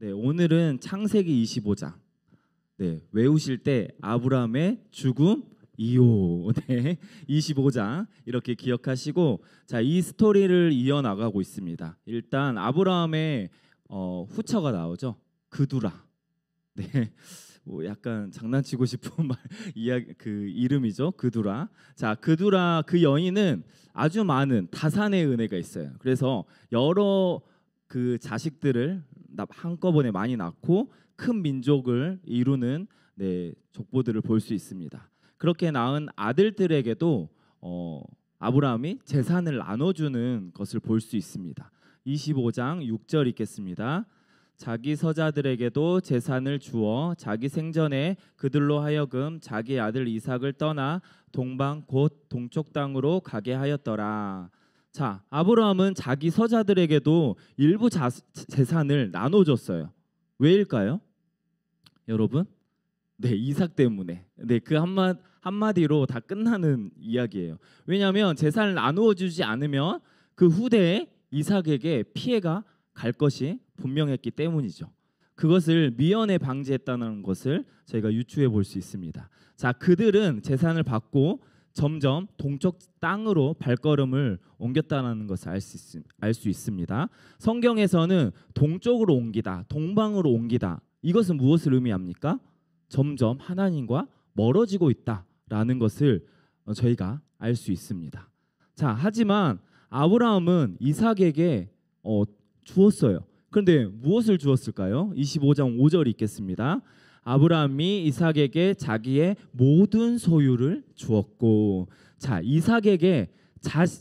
네, 오늘은 창세기 25장. 네, 외우실 때 아브라함의 죽음 이후 네, 25장 이렇게 기억하시고 자, 이 스토리를 이어나가고 있습니다. 일단 아브라함의 후처가 나오죠. 그두라. 네. 뭐 약간 장난치고 싶은 말 이야기 그 이름이죠. 그두라. 자, 그두라 그 여인은 아주 많은 다산의 은혜가 있어요. 그래서 여러 그 자식들을 한꺼번에 많이 낳고 큰 민족을 이루는 족보들을 볼 수 있습니다. 그렇게 낳은 아들들에게도 아브라함이 재산을 나눠주는 것을 볼 수 있습니다. 25장 6절 읽겠습니다. 자기 서자들에게도 재산을 주어 자기 생전에 그들로 하여금 자기 아들 이삭을 떠나 동방 곧 동쪽 땅으로 가게 하였더라. 자, 아브라함은 자기 서자들에게도 일부 재산을 나눠줬어요. 왜일까요? 여러분? 네, 이삭 때문에. 네, 그 한마디로 다 끝나는 이야기예요. 왜냐하면 재산을 나누어 주지 않으면 그 후대에 이삭에게 피해가 갈 것이 분명했기 때문이죠. 그것을 미연에 방지했다는 것을 저희가 유추해 볼 수 있습니다. 자, 그들은 재산을 받고 점점 동쪽 땅으로 발걸음을 옮겼다는 것을 알 수 있습니다. 성경에서는 동쪽으로 옮기다, 동방으로 옮기다. 이것은 무엇을 의미합니까? 점점 하나님과 멀어지고 있다라는 것을 저희가 알 수 있습니다. 자, 하지만 아브라함은 이삭에게 주었어요. 그런데 무엇을 주었을까요? 25장 5절 읽겠습니다. 아브라함이 이삭에게 자기의 모든 소유를 주었고, 자, 이삭에게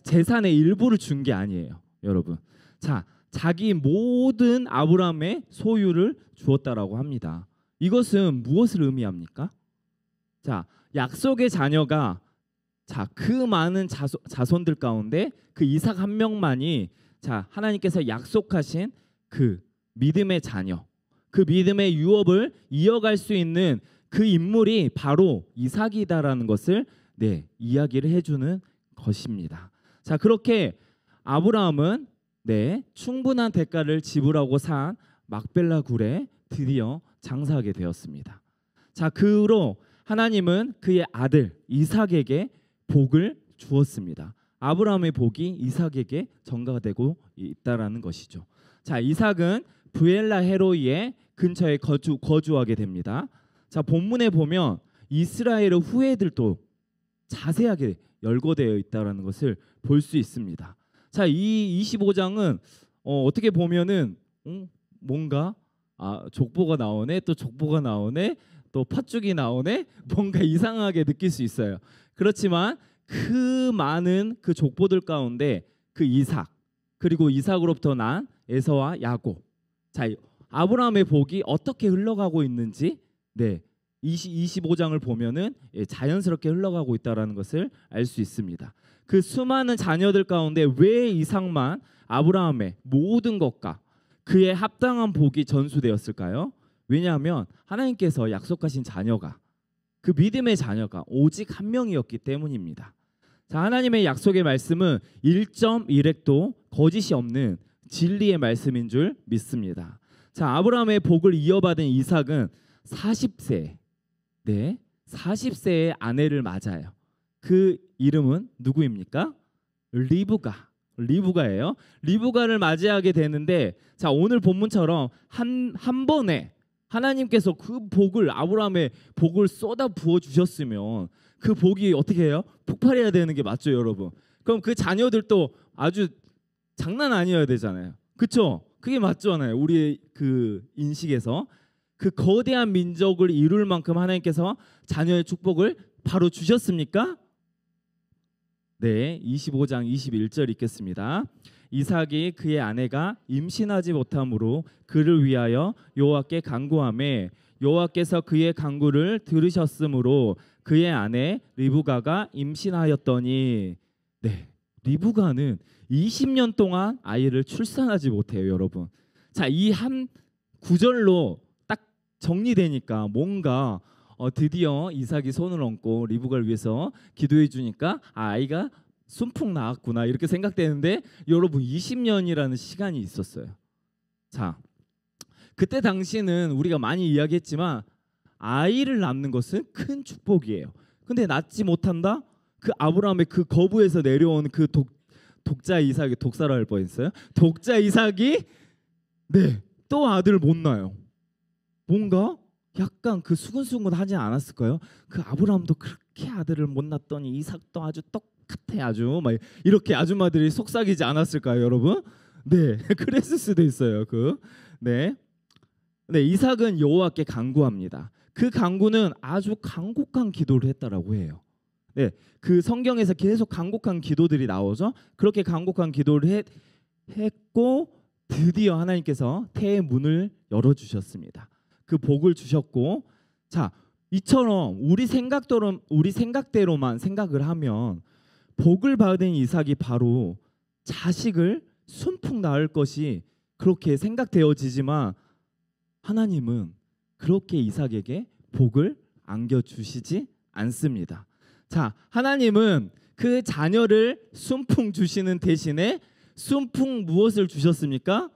재산의 일부를 준 게 아니에요, 여러분. 자, 자기 모든 아브라함의 소유를 주었다라고 합니다. 이것은 무엇을 의미합니까? 자, 약속의 자녀가 그 많은 자손들 가운데 그 이삭 한 명만이 하나님께서 약속하신 그 믿음의 자녀, 그 믿음의 유업을 이어갈 수 있는 그 인물이 바로 이삭이다라는 것을 이야기를 해주는 것입니다. 자, 그렇게 아브라함은 충분한 대가를 지불하고 산 막벨라 굴에 드디어 장사하게 되었습니다. 자, 그 후로 하나님은 그의 아들 이삭에게 복을 주었습니다. 아브라함의 복이 이삭에게 전가되고 있다라는 것이죠. 자, 이삭은 브엘라 헤로이의 근처에 거주하게 됩니다. 자, 본문에 보면 이스라엘의 후예들도 자세하게 열거되어 있다라는 것을 볼 수 있습니다. 자, 이 25장은 어떻게 보면은 뭔가 족보가 나오네, 또 족보가 나오네, 또 팥죽이 나오네, 뭔가 이상하게 느낄 수 있어요. 그렇지만 그 많은 그 족보들 가운데 그 이삭, 그리고 이삭으로부터 난 에서와 야곱, 자, 아브라함의 복이 어떻게 흘러가고 있는지 25장을 보면은 자연스럽게 흘러가고 있다라는 것을 알 수 있습니다. 그 수많은 자녀들 가운데 왜 이삭만 아브라함의 모든 것과 그의 합당한 복이 전수되었을까요? 왜냐하면 하나님께서 약속하신 자녀가, 그 믿음의 자녀가 오직 한 명이었기 때문입니다. 자, 하나님의 약속의 말씀은 1.1획도 거짓이 없는 진리의 말씀인 줄 믿습니다. 자, 아브라함의 복을 이어받은 이삭은 40세, 40세의 아내를 맞아요. 그 이름은 누구입니까? 리브가예요. 리브가를 맞이하게 되는데, 자, 오늘 본문처럼 한 번에 하나님께서 그 복을, 아브라함의 복을 쏟아 부어 주셨으면 그 복이 어떻게 해요? 폭발해야 되는 게 맞죠, 여러분? 그럼 그 자녀들도 아주 장난 아니어야 되잖아요. 그렇죠? 그게 맞잖아요. 우리의 그 인식에서 그 거대한 민족을 이룰 만큼 하나님께서 자녀의 축복을 바로 주셨습니까? 네, 25장 21절 읽겠습니다. 이삭이 그의 아내가 임신하지 못함으로 그를 위하여 여호와께 간구하매 여호와께서 그의 간구를 들으셨으므로 그의 아내 리브가가 임신하였더니, 리브가는 20년 동안 아이를 출산하지 못해요, 여러분. 자, 이 한 구절로 딱 정리되니까 뭔가 드디어 이삭이 손을 얹고 리브가를 위해서 기도해 주니까 아이가 순풍 나왔구나 이렇게 생각되는데, 여러분 20년이라는 시간이 있었어요. 자, 그때 당시는 우리가 많이 이야기했지만 아이를 낳는 것은 큰 축복이에요. 근데 낳지 못한다? 그 아브라함의 그 거부에서 내려온 그 독자 이삭이 독사라 할 뻔했어요. 독자 이삭이 또 아들을 못 낳아요. 뭔가 약간 그 수근수근하지 않았을까요? 그 아브라함도 그렇게 아들을 못 낳더니 이삭도 아주 똑같아 아주 막 이렇게 아줌마들이 속삭이지 않았을까요, 여러분? 네, 그랬을 수도 있어요. 이삭은 여호와께 간구합니다. 그 간구는 아주 간곡한 기도를 했다라고 해요. 그 성경에서 계속 간곡한 기도들이 나오죠. 그렇게 간곡한 기도를 했고 드디어 하나님께서 태의 문을 열어주셨습니다. 그 복을 주셨고, 자, 이처럼 우리 생각대로만 생각을 하면 복을 받은 이삭이 바로 자식을 순풍 낳을 것이 그렇게 생각되어지지만 하나님은 그렇게 이삭에게 복을 안겨주시지 않습니다. 자, 하나님은 그 자녀를 순풍 주시는 대신에 순풍 무엇을 주셨습니까?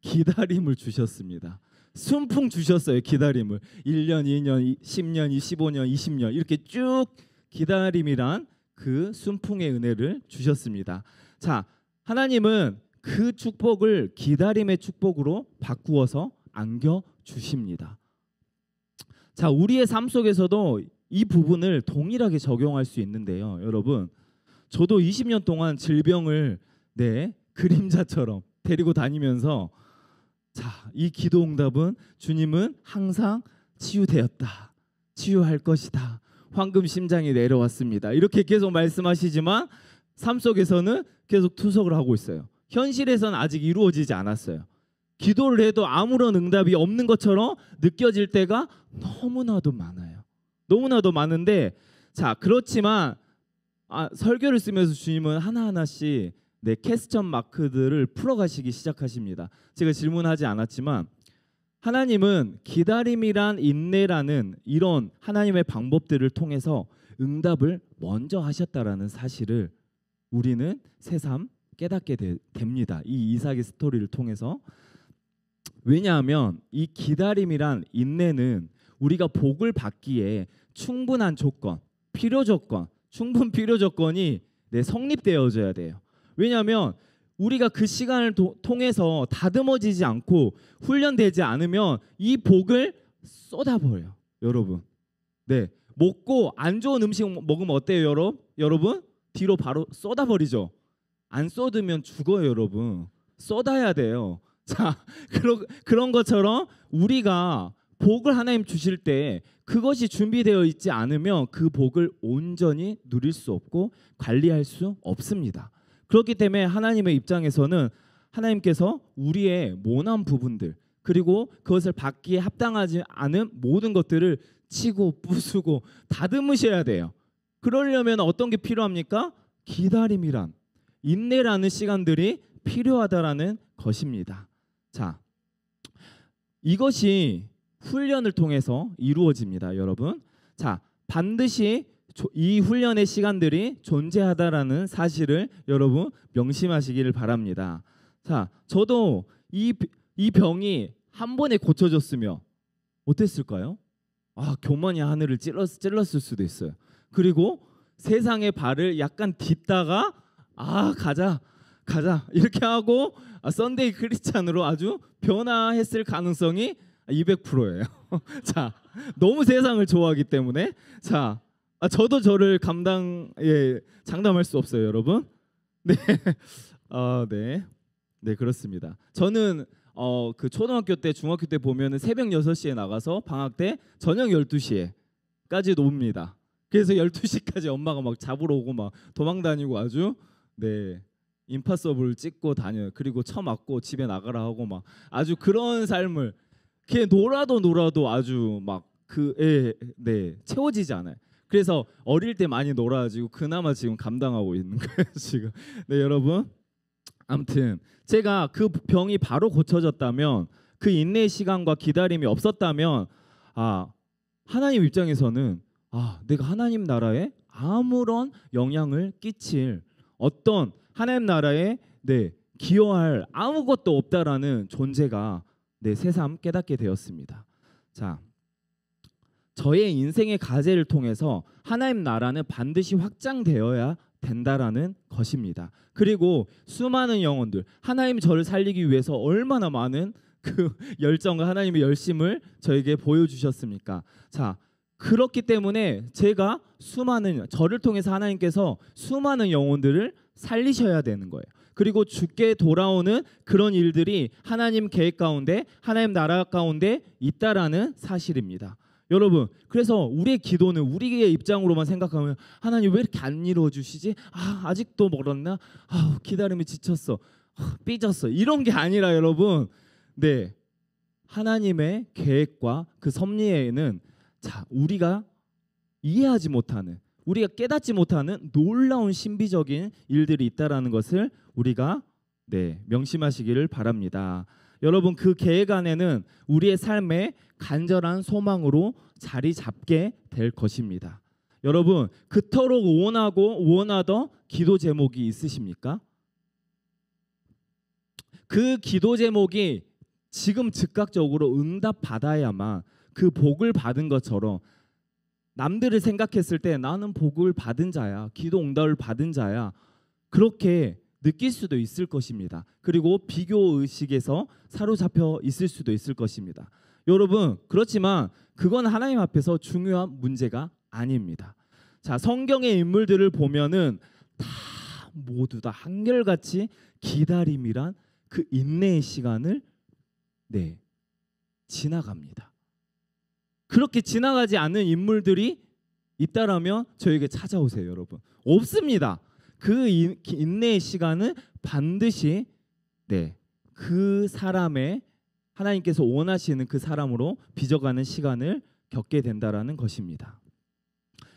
기다림을 주셨습니다. 순풍 주셨어요. 기다림을 1년, 2년, 10년, 15년, 20년 이렇게 쭉 기다림이란 그 순풍의 은혜를 주셨습니다. 자, 하나님은 그 축복을 기다림의 축복으로 바꾸어서 안겨주십니다. 자, 우리의 삶 속에서도 이 부분을 동일하게 적용할 수 있는데요. 여러분, 저도 20년 동안 질병을 그림자처럼 데리고 다니면서 자, 이 기도 응답은 주님은 항상 치유되었다. 치유할 것이다. 황금 심장이 내려왔습니다. 이렇게 계속 말씀하시지만 삶 속에서는 계속 투석을 하고 있어요. 현실에서는 아직 이루어지지 않았어요. 기도를 해도 아무런 응답이 없는 것처럼 느껴질 때가 너무나도 많아요. 너무나도 많은데, 자, 그렇지만 설교를 쓰면서 주님은 하나하나씩 퀘스천 마크들을 풀어가시기 시작하십니다. 제가 질문하지 않았지만 하나님은 기다림이란 인내라는 이런 하나님의 방법들을 통해서 응답을 먼저 하셨다라는 사실을 우리는 새삼 깨닫게 됩니다. 이 이삭의 스토리를 통해서. 왜냐하면 이 기다림이란 인내는 우리가 복을 받기에 충분한 조건, 충분 필요 조건이 성립되어져야 돼요. 왜냐하면 우리가 그 시간을 통해서 다듬어지지 않고 훈련되지 않으면 이 복을 쏟아버려요. 여러분, 먹고 안 좋은 음식 먹으면 어때요, 여러분? 뒤로 바로 쏟아버리죠. 안 쏟으면 죽어요, 여러분. 쏟아야 돼요. 자, 그런 것처럼 우리가 복을 하나님 주실 때 그것이 준비되어 있지 않으면 그 복을 온전히 누릴 수 없고 관리할 수 없습니다. 그렇기 때문에 하나님의 입장에서는 하나님께서 우리의 모난 부분들 그리고 그것을 받기에 합당하지 않은 모든 것들을 치고 부수고 다듬으셔야 돼요. 그러려면 어떤 게 필요합니까? 기다림이란 인내라는 시간들이 필요하다라는 것입니다. 자, 이것이 훈련을 통해서 이루어집니다, 여러분. 자, 반드시 이 훈련의 시간들이 존재하다라는 사실을 여러분 명심하시기를 바랍니다. 자, 저도 이 병이 한 번에 고쳐졌으면 어땠을까요? 교만이 하늘을 찔렀을 수도 있어요. 그리고 세상의 발을 약간 딛다가 가자 이렇게 하고 썬데이 크리스찬으로 아주 변화했을 가능성이 200%예요. 자, 너무 세상을 좋아하기 때문에 자, 저도 저를 장담할 수 없어요, 여러분. 네, 그렇습니다. 저는 그 초등학교 때, 중학교 때 보면은 새벽 6시에 나가서 방학 때 저녁 12시에까지 놉니다. 그래서 12시까지 엄마가 막 잡으러 오고 막 도망 다니고 아주 임파서블 찍고 다녀요. 그리고 쳐맞고 집에 나가라 하고 막 아주 그런 삶을 걔 놀아도 아주 막 채워지지 않아요. 그래서 어릴 때 많이 놀아가지고 그나마 지금 감당하고 있는 거예요, 지금. 여러분. 아무튼 제가 그 병이 바로 고쳐졌다면 그 인내의 시간과 기다림이 없었다면 하나님 입장에서는 내가 하나님 나라에 아무런 영향을 끼칠 어떤 하나님 나라에 기여할 아무것도 없다라는 존재가 네, 새삼 깨닫게 되었습니다. 자, 저의 인생의 과제를 통해서 하나님 나라는 반드시 확장되어야 된다라는 것입니다. 그리고 수많은 영혼들, 하나님 저를 살리기 위해서 얼마나 많은 그 열정과 하나님의 열심을 저에게 보여주셨습니까? 자, 그렇기 때문에 제가 저를 통해서 하나님께서 수많은 영혼들을 살리셔야 되는 거예요. 그리고 죽게 돌아오는 그런 일들이 하나님 계획 가운데, 하나님 나라 가운데 있다라는 사실입니다. 여러분, 그래서 우리의 기도는 우리의 입장으로만 생각하면 하나님 왜 이렇게 안 이루어 주시지? 아직도 멀었나? 기다림에 지쳤어. 삐졌어. 이런 게 아니라 여러분, 네, 하나님의 계획과 그 섭리에는 우리가 이해하지 못하는, 우리가 깨닫지 못하는 놀라운 신비적인 일들이 있다라는 것을 우리가 명심하시기를 바랍니다. 여러분, 그 계획 안에는 우리의 삶에 간절한 소망으로 자리 잡게 될 것입니다. 여러분, 그토록 원하던 기도 제목이 있으십니까? 그 기도 제목이 지금 즉각적으로 응답받아야만 그 복을 받은 것처럼, 남들을 생각했을 때 나는 복을 받은 자야, 기도 응답을 받은 자야, 그렇게 느낄 수도 있을 것입니다. 그리고 비교 의식에서 사로잡혀 있을 수도 있을 것입니다. 여러분, 그렇지만 그건 하나님 앞에서 중요한 문제가 아닙니다. 자, 성경의 인물들을 보면은 모두 다 한결같이 기다림이란 그 인내의 시간을 지나갑니다. 그렇게 지나가지 않는 인물들이 있다라면 저에게 찾아오세요, 여러분. 없습니다. 그 인내의 시간은 반드시 그 사람의, 하나님께서 원하시는 그 사람으로 빚어가는 시간을 겪게 된다라는 것입니다.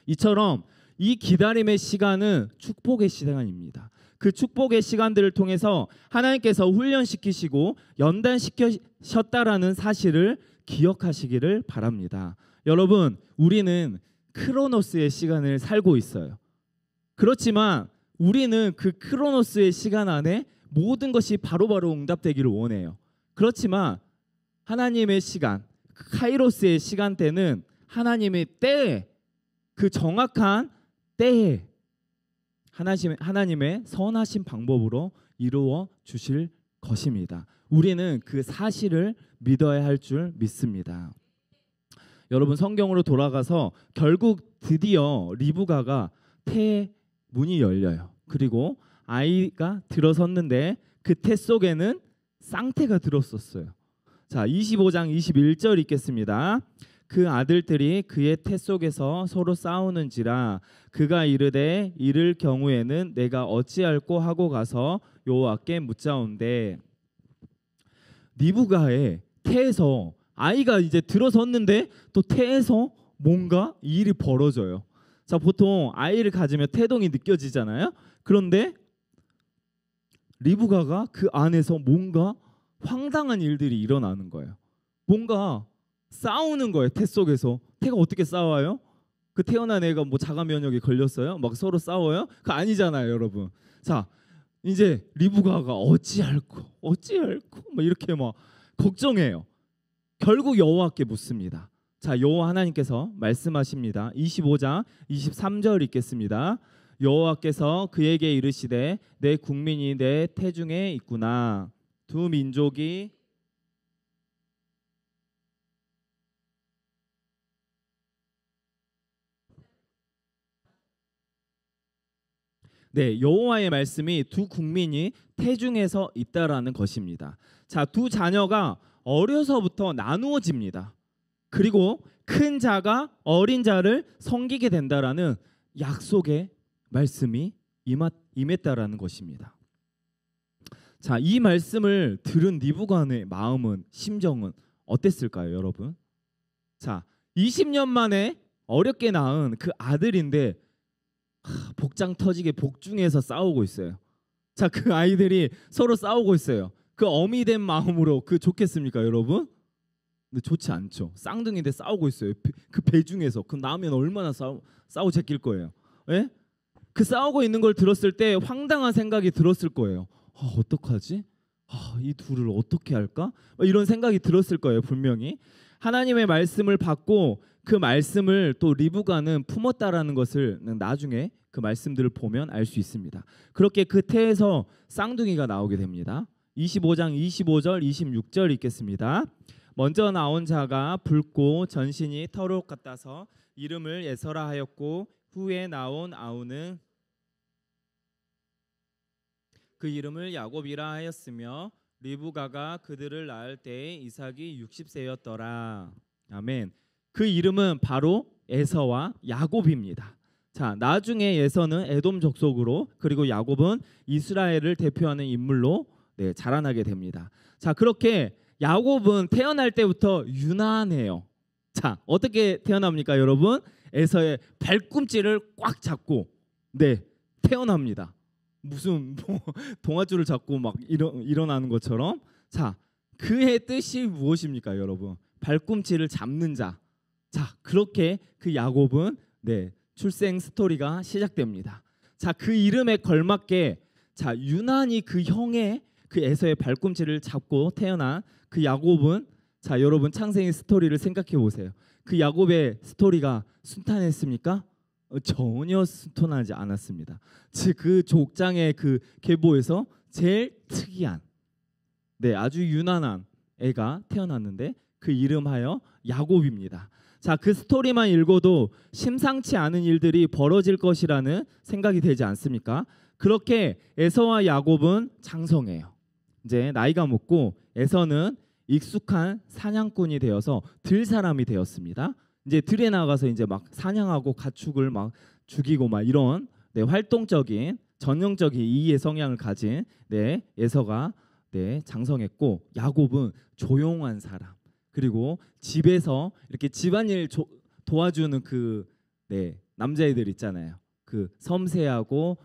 이처럼 이 기다림의 시간은 축복의 시간입니다. 그 축복의 시간들을 통해서 하나님께서 훈련시키시고 연단시키셨다라는 사실을 기억하시기를 바랍니다. 여러분, 우리는 크로노스의 시간을 살고 있어요. 그렇지만 우리는 그 크로노스의 시간 안에 모든 것이 바로바로 응답되기를 원해요. 그렇지만 하나님의 시간, 카이로스의 시간대는 하나님의 때에, 그 정확한 때에 하나님의 선하신 방법으로 이루어 주실 것입니다. 우리는 그 사실을 믿어야 할 줄 믿습니다. 여러분, 성경으로 돌아가서 결국 드디어 리브가가 태의 문이 열려요. 그리고 아이가 들어섰는데 그 태 속에는 쌍태가 들었었어요. 자, 25장 21절 읽겠습니다. 그 아들들이 그의 태 속에서 서로 싸우는지라 그가 이르되 이를 경우에는 내가 어찌할꼬 하고 가서 여호와께 묻자온대. 리브가의 태에서 아이가 이제 들어섰는데 또 태에서 뭔가 일이 벌어져요. 자, 보통 아이를 가지면 태동이 느껴지잖아요. 그런데 리브가가 그 안에서 뭔가 황당한 일들이 일어나는 거예요. 뭔가 싸우는 거예요. 태 속에서. 태가 어떻게 싸워요? 그 태어난 애가 뭐 자가 면역이 걸렸어요? 막 서로 싸워요? 그거 아니잖아요, 여러분. 자, 이제 리브가가 어찌할꼬 막 이렇게 막 걱정해요. 결국 여호와께 묻습니다. 자, 여호와 하나님께서 말씀하십니다. 25장 23절 읽겠습니다. 여호와께서 그에게 이르시되 내 국민이 내 태중에 있구나. 두 민족이 여호와의 말씀이 두 국민이 태중에서 있다라는 것입니다. 자, 두 자녀가 어려서부터 나누어집니다. 그리고 큰 자가 어린 자를 섬기게 된다라는 약속의 말씀이 임했다라는 것입니다. 자, 이 말씀을 들은 리브가의 마음은, 심정은 어땠을까요, 여러분? 자, 20년 만에 어렵게 낳은 그 아들인데 복장 터지게 복중에서 싸우고 있어요. 자, 그 아이들이 서로 싸우고 있어요. 그 어미 된 마음으로 그 좋겠습니까, 여러분? 근데 좋지 않죠. 쌍둥이인데 싸우고 있어요. 그 배중에서. 그 나면 얼마나 싸우 제낄 거예요. 예? 그 싸우고 있는 걸 들었을 때 황당한 생각이 들었을 거예요. 어떡하지? 이 둘을 어떻게 할까? 이런 생각이 들었을 거예요, 분명히. 하나님의 말씀을 받고 그 말씀을 또 리브가는 품었다라는 것을 나중에 그 말씀들을 보면 알 수 있습니다. 그렇게 그 태에서 쌍둥이가 나오게 됩니다. 25장 25절 26절 읽겠습니다. 먼저 나온 자가 붉고 전신이 털옷 같아서 이름을 에서라 하였고 후에 나온 아우는 그 이름을 야곱이라 하였으며 리브가가 그들을 낳을 때에 이삭이 60세였더라. 아멘. 그 이름은 바로 에서와 야곱입니다. 자, 나중에 에서는 에돔 족속으로 그리고 야곱은 이스라엘을 대표하는 인물로 자라나게 됩니다. 자, 그렇게 야곱은 태어날 때부터 유난해요. 자, 어떻게 태어납니까, 여러분? 에서의 발꿈치를 꽉 잡고 태어납니다. 무슨 동아줄을 잡고 막 일어나는 것처럼. 자, 그의 뜻이 무엇입니까, 여러분? 발꿈치를 잡는 자. 자, 그렇게 그 야곱은 출생 스토리가 시작됩니다. 자, 그 이름에 걸맞게 자, 유난히 그 형의 그 에서의 발꿈치를 잡고 태어난 그 야곱은 자, 여러분 창세기 스토리를 생각해 보세요. 그 야곱의 스토리가 순탄했습니까? 전혀 순탄하지 않았습니다. 즉 그 족장의 그 계보에서 제일 특이한 아주 유난한 애가 태어났는데 그 이름하여 야곱입니다. 자, 그 스토리만 읽어도 심상치 않은 일들이 벌어질 것이라는 생각이 되지 않습니까? 그렇게 에서와 야곱은 장성해요. 이제 나이가 먹고 에서는 익숙한 사냥꾼이 되어서 들 사람이 되었습니다. 이제 들에 나가서 이제 막 사냥하고 가축을 막 죽이고 막 이런 활동적인 전형적인 이의 성향을 가진 에서가 장성했고 야곱은 조용한 사람 그리고 집에서 이렇게 집안일 도와주는 그 남자애들 있잖아요. 그 섬세하고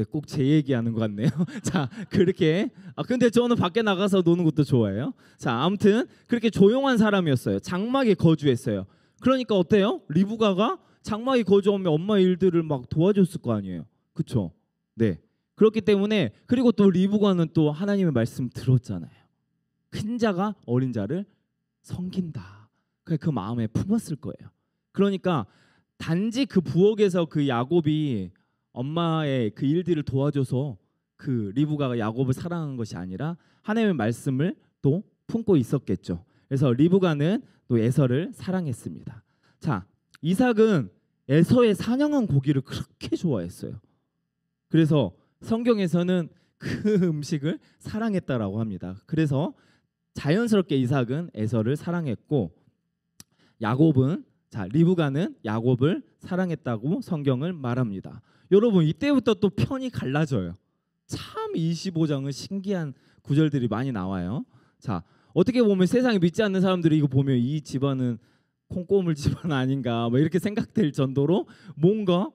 꼭 제 얘기하는 것 같네요. 자, 그렇게 근데 저는 밖에 나가서 노는 것도 좋아해요. 자, 아무튼 그렇게 조용한 사람이었어요. 장막에 거주했어요. 그러니까 어때요? 리브가가 장막에 거주하면 엄마 일들을 막 도와줬을 거 아니에요. 그렇죠? 그렇기 때문에 그리고 또 리브가는 또 하나님의 말씀 들었잖아요. 큰 자가 어린 자를 섬긴다. 그 마음에 품었을 거예요. 그러니까 단지 그 부엌에서 그 야곱이 엄마의 그 일들을 도와줘서 그 리브가가 야곱을 사랑한 것이 아니라 하나님의 말씀을 또 품고 있었겠죠. 그래서 리브가는 또 에서를 사랑했습니다. 자, 이삭은 에서의 사냥한 고기를 그렇게 좋아했어요. 그래서 성경에서는 그 음식을 사랑했다라고 합니다. 그래서 자연스럽게 이삭은 에서를 사랑했고 야곱은 리브가는 야곱을 사랑했다고 성경을 말합니다. 여러분 이때부터 또 편이 갈라져요. 참 25장은 신기한 구절들이 많이 나와요. 자, 어떻게 보면 세상에 믿지 않는 사람들이 이거 보면 이 집안은 콩고물 집안 아닌가 뭐 이렇게 생각될 정도로 뭔가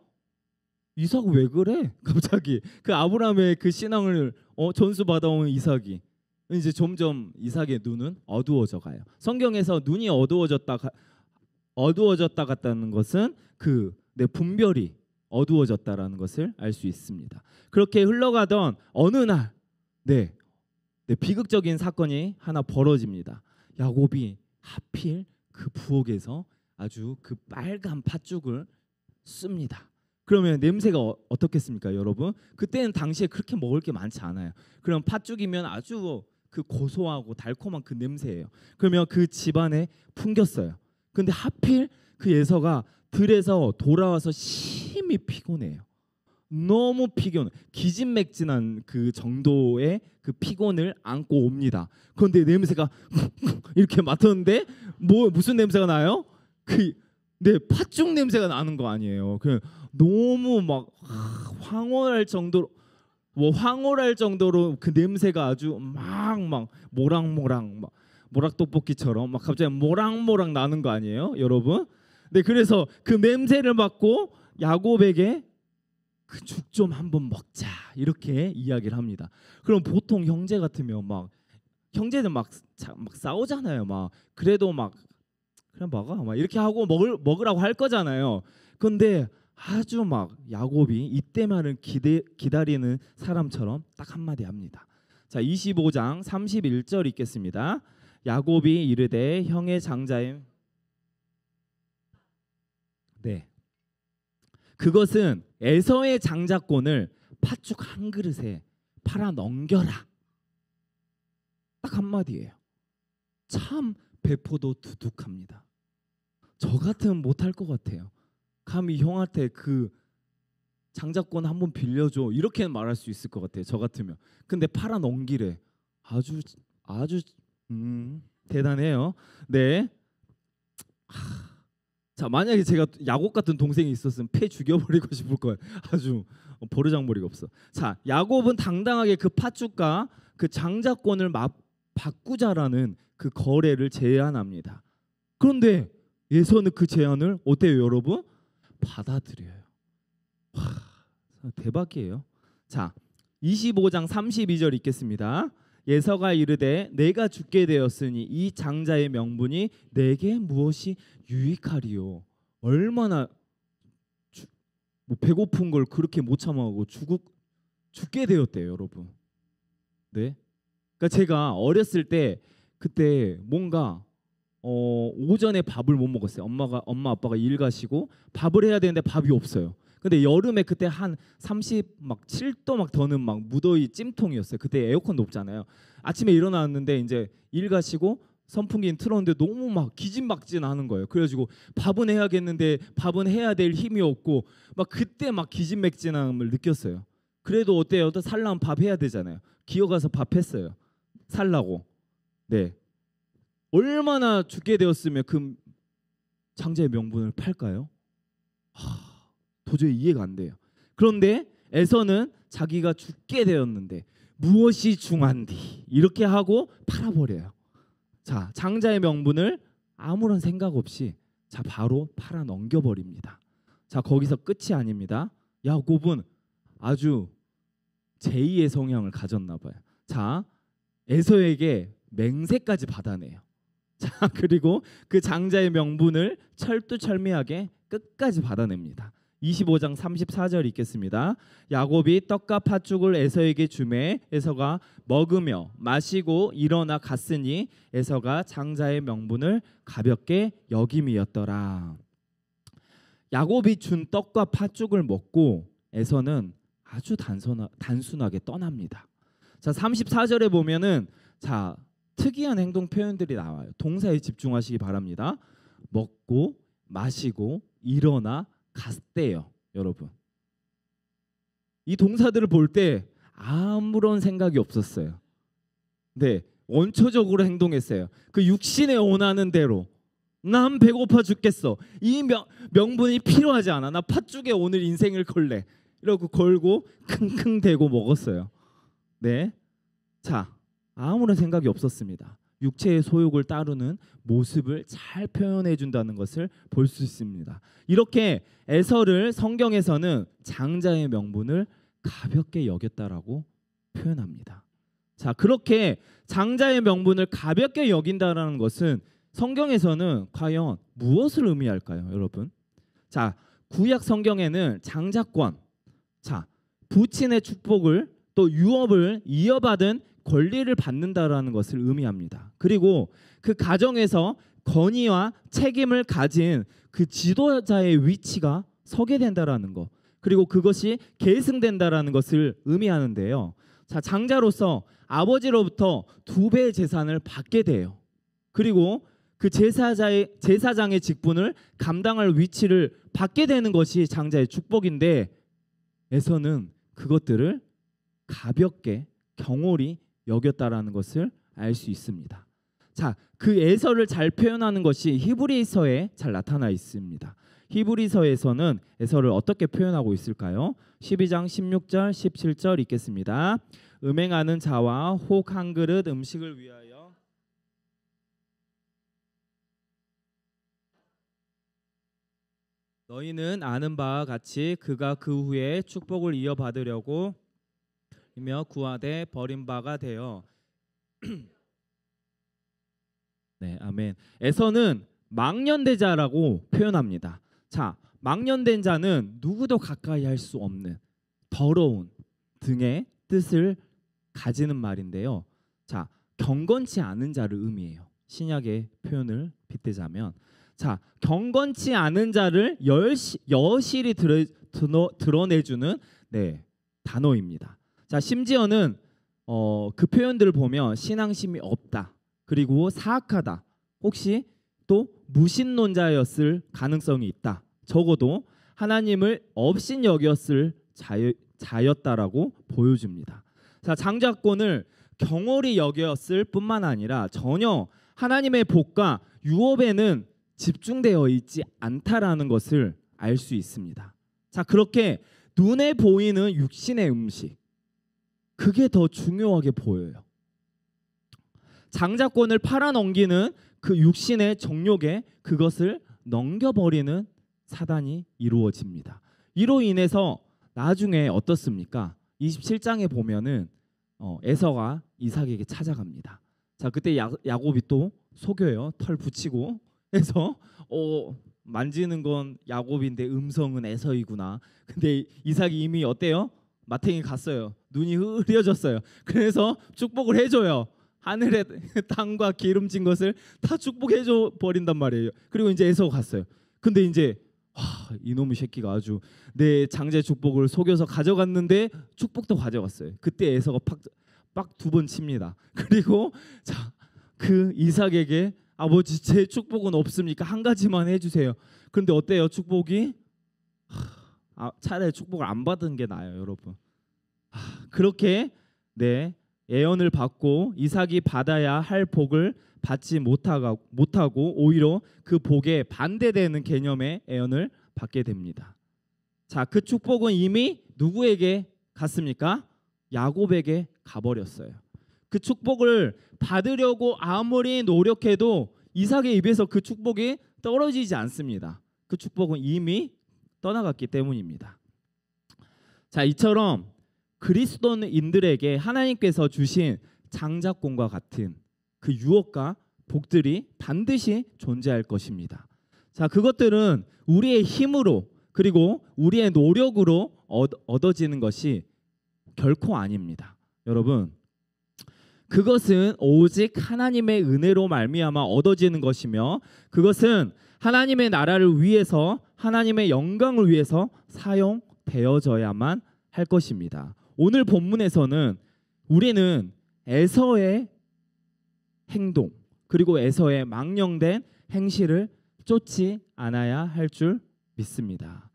이삭 왜 그래? 갑자기 그 아브라함의 그 신앙을 전수 받아온 이삭이 이제 점점 이삭의 눈은 어두워져 가요. 성경에서 눈이 어두워졌다 같다는 것은 분별이 어두워졌다라는 것을 알 수 있습니다. 그렇게 흘러가던 어느 날 비극적인 사건이 하나 벌어집니다. 야곱이 하필 그 부엌에서 아주 그 빨간 팥죽을 씁니다. 그러면 냄새가 어떻겠습니까, 여러분? 그때는 당시에 그렇게 먹을 게 많지 않아요. 그럼 팥죽이면 아주 그 고소하고 달콤한 그 냄새예요. 그러면 그 집안에 풍겼어요. 근데 하필 그 에서가 들에서 돌아와서 심히 피곤해요. 너무 피곤해. 기진맥진한 그 정도의 그 피곤을 안고 옵니다. 그런데 냄새가 이렇게 맡았는데 무슨 냄새가 나요? 팥죽 냄새가 나는 거 아니에요. 너무 막 황홀할 정도로 그 냄새가 아주 막 모락모락 모락떡볶이처럼 막 갑자기 모락모락 나는 거 아니에요, 여러분? 그래서 그 냄새를 맡고 야곱에게 그 죽 좀 한번 먹자 이렇게 이야기를 합니다. 그럼 보통 형제 같으면 형제는 막 싸우잖아요. 그래도 그냥 먹어 이렇게 하고 먹으라고 할 거잖아요. 근데 아주 야곱이 이때만을 기다리는 사람처럼 딱 한마디 합니다. 자, 25장 31절 읽겠습니다. 야곱이 이르되 형의 장자의 네. 그것은 에서의 장자권을 팥죽 한 그릇에 팔아 넘겨라. 딱 한마디예요. 참 배포도 두둑합니다. 저 같으면 못할 것 같아요. 감히 형한테 그 장자권 한번 빌려줘 이렇게 말할 수 있을 것 같아요. 저 같으면. 근데 팔아 넘기래. 아주 대단해요. 네. 자, 만약에 제가 야곱 같은 동생이 있었으면 패 죽여버리고 싶을 거예요. 아주 버르장머리가 없어. 자, 야곱은 당당하게 그 팥죽과 그 장자권을 바꾸자라는 그 거래를 제안합니다. 그런데 에서는 그 제안을 어때요, 여러분? 받아들여요. 와, 대박이에요. 자, 25장 32절 읽겠습니다. 에서가 이르되 내가 죽게 되었으니 이 장자의 명분이 내게 무엇이 유익하리요. 얼마나 뭐 배고픈 걸 그렇게 못 참아하고 죽게 되었대요, 여러분. 네. 그러니까 제가 어렸을 때 그때 뭔가 오전에 밥을 못 먹었어요. 엄마 아빠가 일 가시고 밥을 해야 되는데 밥이 없어요. 근데 여름에 그때 한 37도 막 더는 막 무더위 찜통이었어요. 그때 에어컨도 없잖아요. 아침에 일어났는데 이제 일 가시고 선풍기는 틀었는데 너무 막 기진막진하는 거예요. 그래가지고 밥은 해야겠는데 밥은 해야 될 힘이 없고 막 그때 막 기진맥진함을 느꼈어요. 그래도 어때요? 또 살려면 밥 해야 되잖아요. 기어가서 밥 했어요. 살라고. 네. 얼마나 죽게 되었으면 그 장자의 명분을 팔까요? 도저히 이해가 안 돼요. 그런데 에서는 자기가 죽게 되었는데 무엇이 중한디 이렇게 하고 팔아버려요. 자, 장자의 명분을 아무런 생각 없이 자 바로 팔아 넘겨버립니다. 자, 거기서 끝이 아닙니다. 야곱은 아주 제2의 성향을 가졌나 봐요. 자, 에서에게 맹세까지 받아내요. 자, 그리고 그 장자의 명분을 철두철미하게 끝까지 받아냅니다. 25장 34절 읽겠습니다. 야곱이 떡과 팥죽을 에서에게 주매 에서가 먹으며 마시고 일어나 갔으니 에서가 장자의 명분을 가볍게 여김이었더라. 야곱이 준 떡과 팥죽을 먹고 에서는 아주 단순하게 떠납니다. 자, 34절에 보면은 자, 특이한 행동 표현들이 나와요. 동사에 집중하시기 바랍니다. 먹고 마시고 일어나 갔대요, 여러분. 이 동사들을 볼 때 아무런 생각이 없었어요. 네, 원초적으로 행동했어요. 그 육신에 원하는 대로. 난 배고파 죽겠어. 이 명분이 필요하지 않아. 나 팥죽에 오늘 인생을 걸래. 이러고 걸고 킁킁대고 먹었어요. 네, 자, 아무런 생각이 없었습니다. 육체의 소욕을 따르는 모습을 잘 표현해 준다는 것을 볼 수 있습니다. 이렇게 에서를 성경에서는 장자의 명분을 가볍게 여겼다라고 표현합니다. 자, 그렇게 장자의 명분을 가볍게 여긴다라는 것은 성경에서는 과연 무엇을 의미할까요, 여러분? 자, 구약 성경에는 장자권, 자, 부친의 축복을 또 유업을 이어받은 권리를 받는다라는 것을 의미합니다. 그리고 그 가정에서 권위와 책임을 가진 그 지도자의 위치가 서게 된다라는 것, 그리고 그것이 계승된다라는 것을 의미하는데요. 자, 장자로서 아버지로부터 2배의 재산을 받게 돼요. 그리고 그 제사장의 직분을 감당할 위치를 받게 되는 것이 장자의 축복인데 에서는 그것들을 가볍게 경홀히 여겼다라는 것을 알 수 있습니다. 자, 그 에서를 잘 표현하는 것이 히브리서에 잘 나타나 있습니다. 히브리서에서는 에서를 어떻게 표현하고 있을까요? 12장 16절 17절 읽겠습니다. 음행하는 자와 혹 한 그릇 음식을 위하여 너희는 아는 바와 같이 그가 그 후에 축복을 이어받으려고 이며 구하되 버린 바가 되어 네, 아멘. 에서는 망년대자라고 표현합니다. 자, 망년된 자는 누구도 가까이 할 수 없는 더러운 등의 뜻을 가지는 말인데요. 자, 경건치 않은 자를 의미해요. 신약의 표현을 빗대자면, 자, 경건치 않은 자를 여실히 드러내주는 단어입니다. 자, 심지어는 그 표현들을 보면 신앙심이 없다, 그리고 사악하다, 혹시 또 무신론자였을 가능성이 있다, 적어도 하나님을 업신 여겼을 자였다라고 보여줍니다. 자, 장자권을 경홀히 여겼을 뿐만 아니라 전혀 하나님의 복과 유업에는 집중되어 있지 않다라는 것을 알 수 있습니다. 자, 그렇게 눈에 보이는 육신의 음식, 그게 더 중요하게 보여요. 장자권을 팔아넘기는 그 육신의 정욕에 그것을 넘겨버리는 사단이 이루어집니다. 이로 인해서 나중에 어떻습니까? 27장에 보면은 에서가 이삭에게 찾아갑니다. 자, 그때 야곱이 또 속여요. 털 붙이고 해서 만지는 건 야곱인데 음성은 에서이구나. 근데 이삭이 이미 어때요? 마탱이 갔어요. 눈이 흐려졌어요. 그래서 축복을 해줘요. 하늘의 땅과 기름진 것을 다 축복해줘 버린단 말이에요. 그리고 이제 에서가 갔어요. 근데 이제 이놈의 새끼가 아주 내 장자의 축복을 속여서 가져갔는데 축복도 가져갔어요. 그때 에서가 빡 2번 칩니다. 그리고 자, 그 이삭에게 아버지, 제 축복은 없습니까? 한 가지만 해주세요. 그런데 어때요? 축복이 차라리 축복을 안 받은 게 나아요, 여러분. 그렇게 예언을 받고 이삭이 받아야 할 복을 받지 못하고 오히려 그 복에 반대되는 개념의 예언을 받게 됩니다. 자, 그 축복은 이미 누구에게 갔습니까? 야곱에게 가버렸어요. 그 축복을 받으려고 아무리 노력해도 이삭의 입에서 그 축복이 떨어지지 않습니다. 그 축복은 이미 떠나갔기 때문입니다. 자, 이처럼 그리스도인들에게 하나님께서 주신 장자권과 같은 그 유업과 복들이 반드시 존재할 것입니다. 자, 그것들은 우리의 힘으로 그리고 우리의 노력으로 얻어지는 것이 결코 아닙니다. 여러분, 그것은 오직 하나님의 은혜로 말미암아 얻어지는 것이며, 그것은 하나님의 나라를 위해서, 하나님의 영광을 위해서 사용되어져야만 할 것입니다. 오늘 본문에서는 우리는 에서의 행동 그리고 에서의 망령된 행실을 쫓지 않아야 할 줄 믿습니다.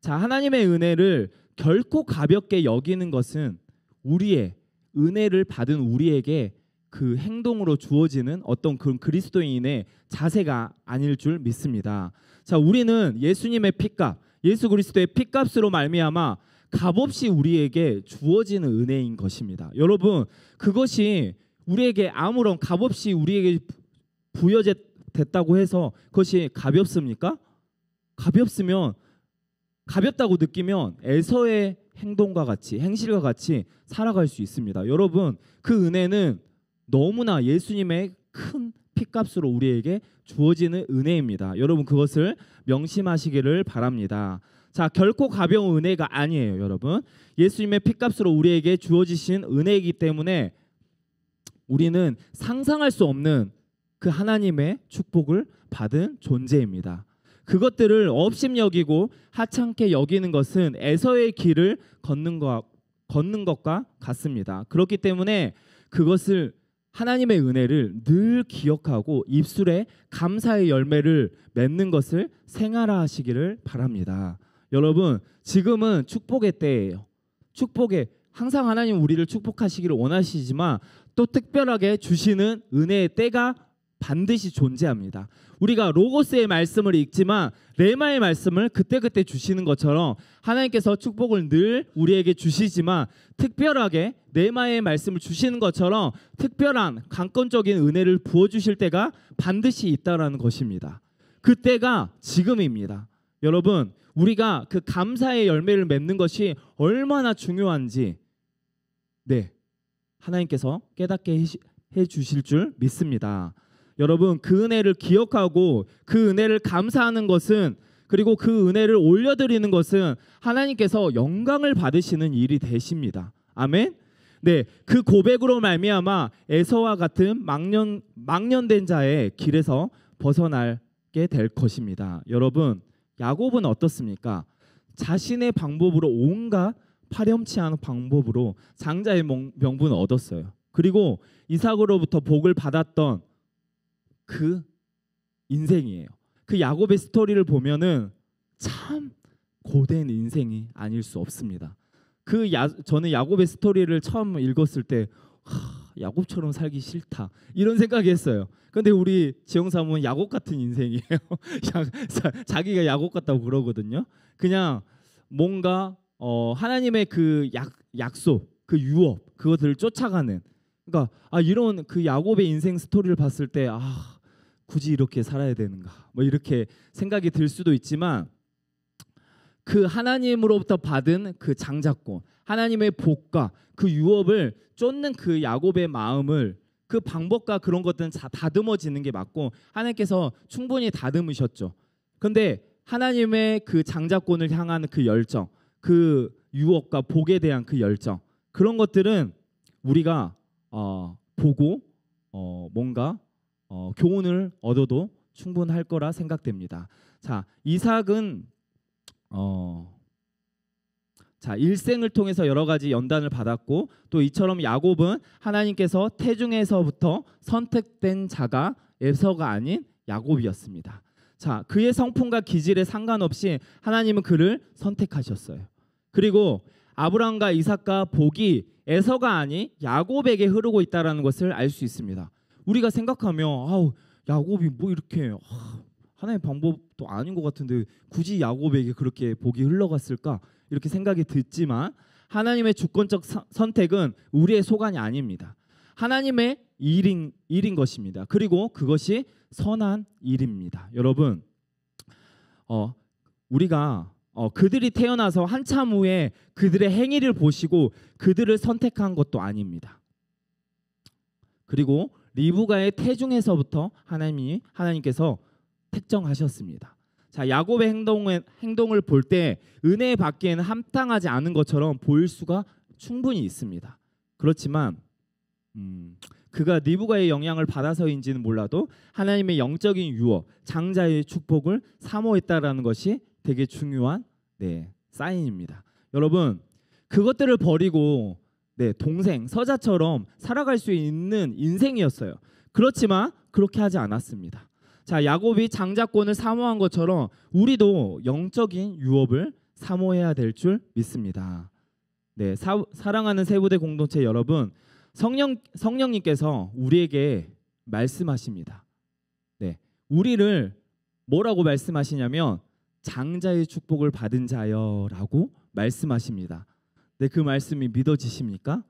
자, 하나님의 은혜를 결코 가볍게 여기는 것은 우리의 은혜를 받은 우리에게 그 행동으로 주어지는 어떤 그런 그리스도인의 자세가 아닐 줄 믿습니다. 자, 우리는 예수님의 피값, 예수 그리스도의 피값으로 말미암아 값없이 우리에게 주어지는 은혜인 것입니다. 여러분, 그것이 우리에게 아무런 값없이 우리에게 부여됐다고 해서 그것이 가볍습니까? 가볍다고 느끼면 에서의 행동과 같이, 행실과 같이 살아갈 수 있습니다. 여러분, 그 은혜는 너무나 예수님의 큰 피값으로 우리에게 주어지는 은혜입니다. 여러분, 그것을 명심하시기를 바랍니다. 자, 결코 가벼운 은혜가 아니에요, 여러분. 예수님의 피값으로 우리에게 주어지신 은혜이기 때문에 우리는 상상할 수 없는 그 하나님의 축복을 받은 존재입니다. 그것들을 업심여기고 하찮게 여기는 것은 에서의 길을 걷는 것과 같습니다. 그렇기 때문에 그것을, 하나님의 은혜를 늘 기억하고 입술에 감사의 열매를 맺는 것을 생활하시기를 바랍니다. 여러분, 지금은 축복의 때예요. 항상 하나님 우리를 축복하시기를 원하시지만 또 특별하게 주시는 은혜의 때가 반드시 존재합니다. 우리가 로고스의 말씀을 읽지만 레마의 말씀을 그때그때 주시는 것처럼 하나님께서 축복을 늘 우리에게 주시지만 특별하게 레마의 말씀을 주시는 것처럼 특별한 강권적인 은혜를 부어주실 때가 반드시 있다라는 것입니다. 그때가 지금입니다. 여러분, 우리가 그 감사의 열매를 맺는 것이 얼마나 중요한지 하나님께서 깨닫게 해주실 줄 믿습니다. 여러분, 그 은혜를 기억하고 그 은혜를 감사하는 것은, 그리고 그 은혜를 올려드리는 것은 하나님께서 영광을 받으시는 일이 되십니다. 아멘. 네, 그 고백으로 말미암아 에서와 같은 망년된 자의 길에서 벗어나게 될 것입니다. 여러분, 야곱은 어떻습니까? 자신의 방법으로 온갖 파렴치 않은 방법으로 장자의 명분을 얻었어요. 그리고 이삭으로부터 복을 받았던 그 인생이에요. 그 야곱의 스토리를 보면은 참 고된 인생이 아닐 수 없습니다. 저는 야곱의 스토리를 처음 읽었을 때 야곱처럼 살기 싫다 이런 생각이 했어요. 근데 우리 지영 사모는 야곱 같은 인생이에요. 자기가 야곱 같다고 그러거든요. 그냥 뭔가 하나님의 그 약속, 그 유업, 그것들을 쫓아가는. 그러니까 이런 그 야곱의 인생 스토리를 봤을 때 굳이 이렇게 살아야 되는가? 뭐 이렇게 생각이 들 수도 있지만 그 하나님으로부터 받은 그 장자권, 하나님의 복과 그 유업을 쫓는 그 야곱의 마음을 그 방법과 그런 것들은 다 다듬어지는 게 맞고 하나님께서 충분히 다듬으셨죠. 그런데 하나님의 그 장자권을 향한 그 열정, 그 유업과 복에 대한 그 열정, 그런 것들은 우리가 보고 뭔가 교훈을 얻어도 충분할 거라 생각됩니다. 자, 이삭은 일생을 통해서 여러 가지 연단을 받았고 또 이처럼 야곱은 하나님께서 태중에서부터 선택된 자가 에서가 아닌 야곱이었습니다. 자, 그의 성품과 기질에 상관없이 하나님은 그를 선택하셨어요. 그리고 아브라함과 이삭과 복이 에서가 아닌 야곱에게 흐르고 있다는 것을 알 수 있습니다. 우리가 생각하면 야곱이 뭐 이렇게 하나님의 방법도 아닌 것 같은데 굳이 야곱에게 그렇게 복이 흘러갔을까? 이렇게 생각이 듣지만 하나님의 주권적 선택은 우리의 소관이 아닙니다. 하나님의 일인 것입니다. 그리고 그것이 선한 일입니다. 여러분, 우리가 그들이 태어나서 한참 후에 그들의 행위를 보시고 그들을 선택한 것도 아닙니다. 그리고 리브가의 태중에서부터 하나님께서 택정하셨습니다. 자, 야곱의 행동을 볼 때 은혜 받기에는 합당하지 않은 것처럼 보일 수가 충분히 있습니다. 그렇지만 그가 리브가의 영향을 받아서인지는 몰라도 하나님의 영적인 유업, 장자의 축복을 사모했다라는 것이 되게 중요한 사인입니다. 여러분, 그것들을 버리고 동생 서자처럼 살아갈 수 있는 인생이었어요. 그렇지만 그렇게 하지 않았습니다. 자, 야곱이 장자권을 사모한 것처럼 우리도 영적인 유업을 사모해야 될 줄 믿습니다. 사랑하는 세부대 공동체 여러분, 성령님께서 우리에게 말씀하십니다. 우리를 뭐라고 말씀하시냐면 장자의 축복을 받은 자여라고 말씀하십니다. 그 말씀이 믿어지십니까?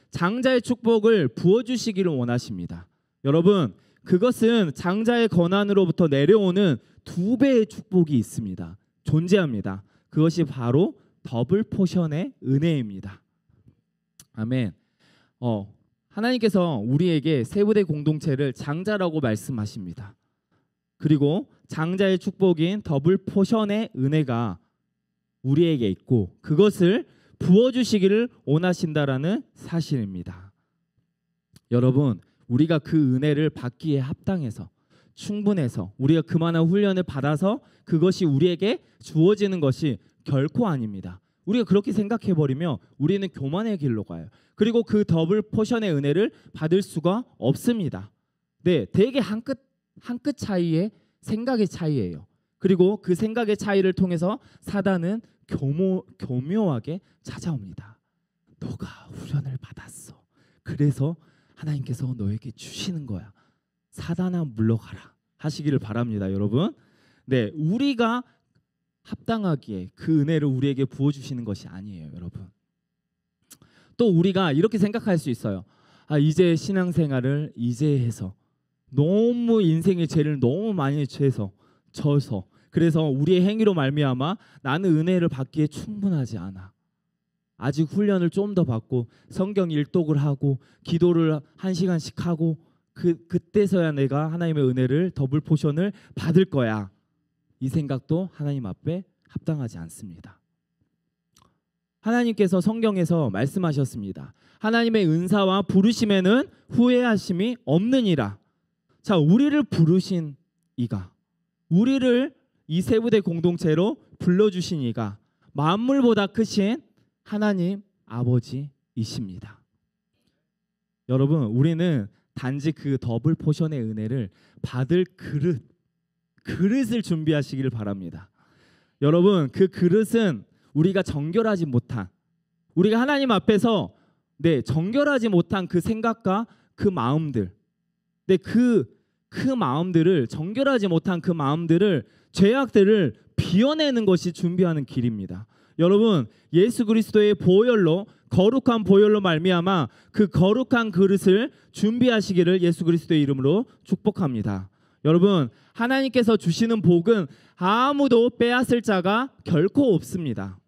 장자의 축복을 부어주시기를 원하십니다. 여러분, 그것은 장자의 권한으로부터 내려오는 2배의 축복이 있습니다. 존재합니다. 그것이 바로 더블 포션의 은혜입니다. 아멘. 하나님께서 우리에게 세부대 공동체를 장자라고 말씀하십니다. 그리고 장자의 축복인 더블 포션의 은혜가 우리에게 있고 그것을 부어주시기를 원하신다라는 사실입니다. 여러분, 우리가 그 은혜를 받기에 합당해서 충분해서 우리가 그만한 훈련을 받아서 그것이 우리에게 주어지는 것이 결코 아닙니다. 우리가 그렇게 생각해버리면 우리는 교만의 길로 가요. 그리고 그 더블 포션의 은혜를 받을 수가 없습니다. 되게 한 끗 차이의 생각의 차이예요. 그리고 그 생각의 차이를 통해서 사단은 교묘하게 찾아옵니다. 너가 훈련을 받았어. 그래서 하나님께서 너에게 주시는 거야. 사단아 물러가라 하시기를 바랍니다. 여러분, 우리가 합당하기에 그 은혜를 우리에게 부어주시는 것이 아니에요. 여러분, 또 우리가 이렇게 생각할 수 있어요. 이제 신앙생활을 이제 해서 너무 인생의 죄를 너무 많이 져서 그래서 우리의 행위로 말미암아 나는 은혜를 받기에 충분하지 않아. 아직 훈련을 좀 더 받고 성경 일독을 하고 기도를 1시간씩 하고 그때서야 내가 하나님의 은혜를 더블 포션을 받을 거야. 이 생각도 하나님 앞에 합당하지 않습니다. 하나님께서 성경에서 말씀하셨습니다. 하나님의 은사와 부르심에는 후회하심이 없느니라. 자, 우리를 부르신 이가, 우리를 이 세부대 공동체로 불러주신 이가 만물보다 크신 하나님 아버지이십니다. 여러분, 우리는 단지 그 더블 포션의 은혜를 받을 그릇을 준비하시기를 바랍니다. 여러분, 그 그릇은 우리가 정결하지 못한, 우리가 하나님 앞에서 정결하지 못한 그 생각과 그 마음들, 그 마음들을, 정결하지 못한 그 마음들을, 죄악들을 비워내는 것이 준비하는 길입니다. 여러분, 예수 그리스도의 보혈로, 거룩한 보혈로 말미암아 그 거룩한 그릇을 준비하시기를 예수 그리스도의 이름으로 축복합니다. 여러분, 하나님께서 주시는 복은 아무도 빼앗을 자가 결코 없습니다.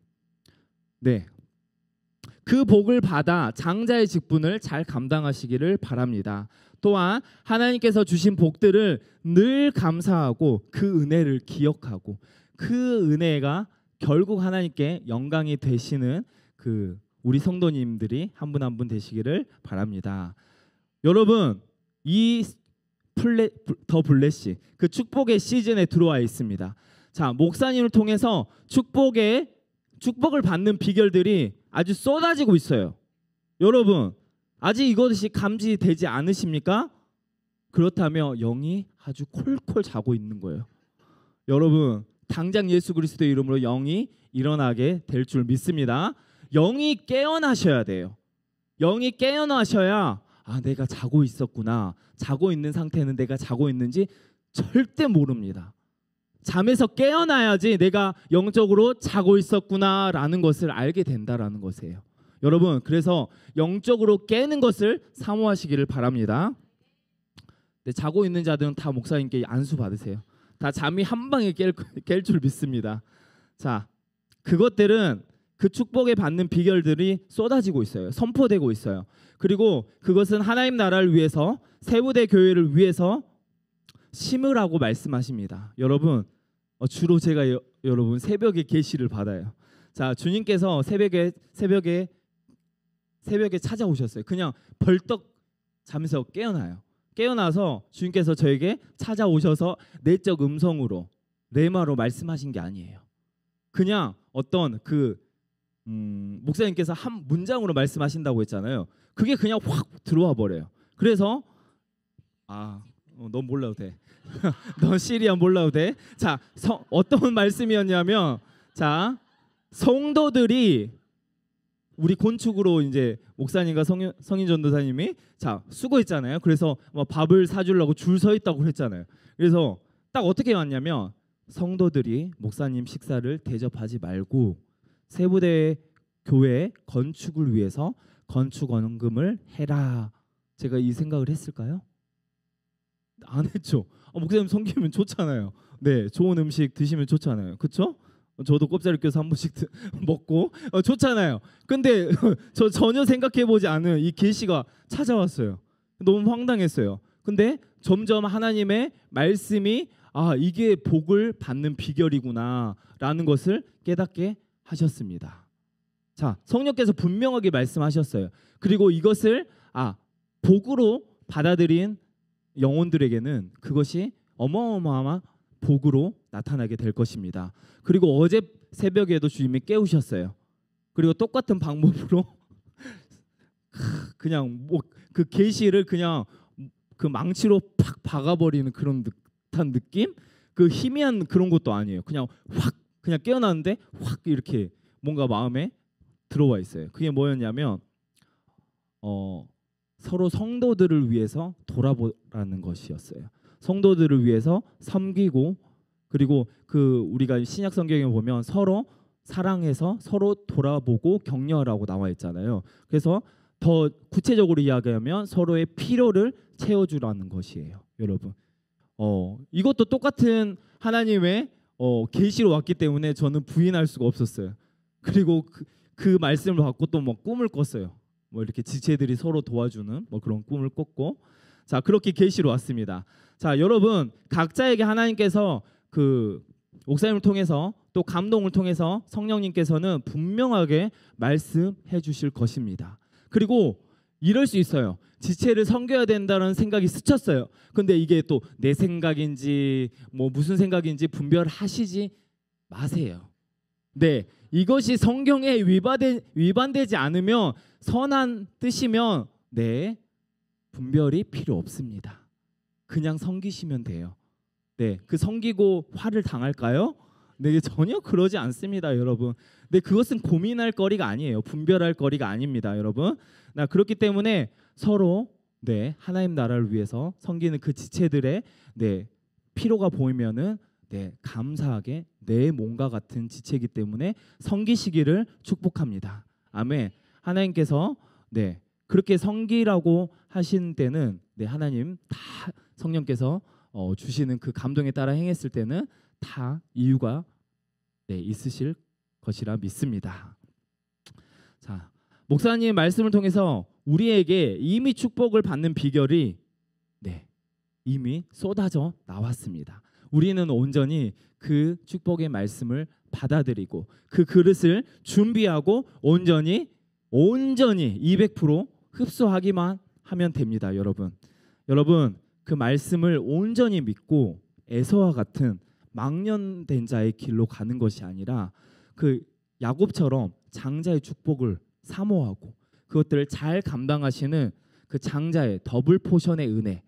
그 복을 받아 장자의 직분을 잘 감당하시기를 바랍니다. 또한 하나님께서 주신 복들을 늘 감사하고 그 은혜를 기억하고, 그 은혜가 결국 하나님께 영광이 되시는 그 우리 성도님들이 한 분 한 분 되시기를 바랍니다. 여러분, 이 더 블레시, 그 축복의 시즌에 들어와 있습니다. 자, 목사님을 통해서 축복을 받는 비결들이 아주 쏟아지고 있어요. 여러분, 아직 이것이 감지되지 않으십니까? 그렇다면 영이 아주 콜콜 자고 있는 거예요. 여러분, 당장 예수 그리스도의 이름으로 영이 일어나게 될 줄 믿습니다. 영이 깨어나셔야 돼요. 영이 깨어나셔야, 내가 자고 있었구나. 자고 있는 상태는 내가 자고 있는지 절대 모릅니다. 잠에서 깨어나야지 내가 영적으로 자고 있었구나라는 것을 알게 된다라는 것이에요. 여러분, 그래서 영적으로 깨는 것을 사모하시기를 바랍니다. 자고 있는 자들은 다 목사님께 안수 받으세요. 다 잠이 한 방에 깰 줄 믿습니다. 자, 그것들은, 그 축복에 받는 비결들이 쏟아지고 있어요. 선포되고 있어요. 그리고 그것은 하나님 나라를 위해서, 세부대 교회를 위해서 심으라고 말씀하십니다. 여러분, 주로 제가 여러분 새벽에 계시를 받아요. 자, 주님께서 새벽에 찾아오셨어요. 그냥 벌떡 잠에서 깨어나요. 깨어나서 주님께서 저에게 찾아오셔서 내적 음성으로, 레마로 말씀하신 게 아니에요. 그냥 어떤 목사님께서 한 문장으로 말씀하신다고 했잖아요. 그게 그냥 확 들어와 버려요. 그래서 넌 몰라도 돼. 넌 시리아 몰라도 돼. 자, 어떤 말씀이었냐면, 자, 성도들이, 우리 건축으로 이제 목사님과 성인 전도사님이 수고했잖아요. 그래서 밥을 사주려고 줄 서 있다고 했잖아요. 그래서 딱 어떻게 왔냐면, 성도들이 목사님 식사를 대접하지 말고 세부대 교회 건축을 위해서 건축 원금을 해라. 제가 이 생각을 했을까요? 안 했죠. 목사님 섬기면 좋잖아요. 네, 좋은 음식 드시면 좋잖아요. 그렇죠? 저도 꼽자리 껴서 한 번씩 먹고 좋잖아요. 근데 저 전혀 생각해보지 않은 이 계시가 찾아왔어요. 너무 황당했어요. 근데 점점 하나님의 말씀이, 이게 복을 받는 비결이구나 라는 것을 깨닫게 하셨습니다. 자, 성령께서 분명하게 말씀하셨어요. 그리고 이것을 복으로 받아들인 영혼들에게는 그것이 어마어마한 복으로 나타나게 될 것입니다. 그리고 어제 새벽에도 주님이 깨우셨어요. 그리고 똑같은 방법으로 그냥 그 계시를 그냥 그 망치로 팍 박아버리는 그런 듯한 느낌? 그 희미한 그런 것도 아니에요. 그냥 확, 그냥 깨어났는데 확 이렇게 뭔가 마음에 들어와 있어요. 그게 뭐였냐면 서로 성도들을 위해서 돌아보라는 것이었어요. 성도들을 위해서 섬기고, 그리고 우리가 신약 성경에 보면 서로 사랑해서 서로 돌아보고 격려하라고 나와 있잖아요. 그래서 더 구체적으로 이야기하면 서로의 필요를 채워주라는 것이에요. 여러분, 이것도 똑같은 하나님의 계시로 왔기 때문에 저는 부인할 수가 없었어요. 그리고 그 말씀을 받고 또 꿈을 꿨어요. 이렇게 지체들이 서로 도와주는 그런 꿈을 꿨고, 자, 그렇게 계시로 왔습니다. 자, 여러분, 각자에게 하나님께서 그 목사님을 통해서 또 감동을 통해서 성령님께서는 분명하게 말씀해 주실 것입니다. 그리고 이럴 수 있어요. 지체를 섬겨야 된다는 생각이 스쳤어요. 근데 이게 또 내 생각인지 뭐 무슨 생각인지 분별하시지 마세요. 네, 이것이 성경에 위반되지 않으면 선한 뜻이면 네, 분별이 필요 없습니다. 그냥 섬기시면 돼요. 네, 그 섬기고 화를 당할까요? 네, 전혀 그러지 않습니다, 여러분. 네, 그것은 고민할 거리가 아니에요. 분별할 거리가 아닙니다, 여러분. 그렇기 때문에 서로 네, 하나님 나라를 위해서 섬기는 그 지체들의 네, 필요가 보이면은 네, 감사하게 내 몸과 같은 지체이기 때문에 섬기시기를 축복합니다. 아멘. 하나님께서 네, 그렇게 섬기라고 하신 때는 네, 하나님 다 성령께서 주시는 그 감동에 따라 행했을 때는 다 이유가 네, 있으실 것이라 믿습니다. 자, 목사님 말씀을 통해서 우리에게 이미 축복을 받는 비결이 네, 이미 쏟아져 나왔습니다. 우리는 온전히 그 축복의 말씀을 받아들이고 그 그릇을 준비하고 온전히 200% 흡수하기만 하면 됩니다, 여러분. 여러분, 그 말씀을 온전히 믿고 에서와 같은 망령된 자의 길로 가는 것이 아니라 그 야곱처럼 장자의 축복을 사모하고 그것들을 잘 감당하시는 그 장자의 더블 포션의 은혜,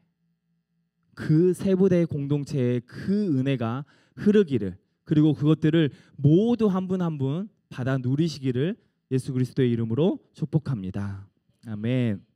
그 세부대 공동체의 그 은혜가 흐르기를, 그리고 그것들을 모두 한 분 한 분 받아 누리시기를 예수 그리스도의 이름으로 축복합니다. 아멘.